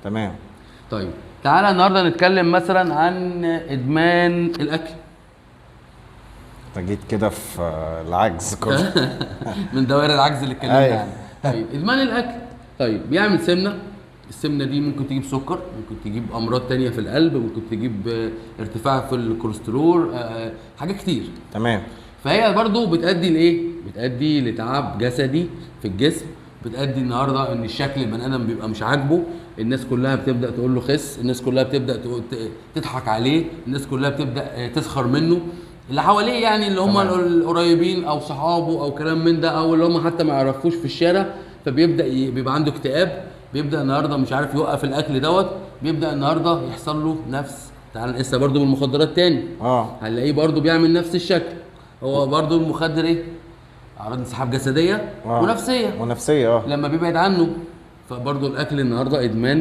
تمام. طيب تعالى النهارده نتكلم مثلا عن ادمان الاكل. انت جيت كده في العجز كله. من دوائر العجز اللي اتكلمنا أيوة. عنها. طيب ادمان الاكل طيب بيعمل سمنه. السمنه دي ممكن تجيب سكر، ممكن تجيب امراض تانية في القلب، ممكن تجيب ارتفاع في الكوليسترول، حاجات كتير. تمام. فهي برضو بتؤدي لايه؟ بتؤدي لتعب جسدي في الجسم، بتؤدي النهارده ان الشكل البني ادم بيبقى مش عاجبه، الناس كلها بتبدا تقول له خس، الناس كلها بتبدا تضحك عليه، الناس كلها بتبدا تسخر منه، اللي حواليه يعني اللي هم القريبين او صحابه او كلام من ده، او اللي هم حتى ما يعرفوش في الشارع. فبيبدا بيبقى عنده اكتئاب، بيبدا النهارده مش عارف يوقف الاكل دوت، بيبدا النهارده يحصل له نفس. تعال نقيسها برضو بالمخدرات تاني. هنلاقيه برضو بيعمل نفس الشكل. هو برضو المخدر ايه؟ اعراض انسحاب جسديه ونفسيه ونفسيه لما بيبعد عنه. فبرضو الاكل النهارده ادمان.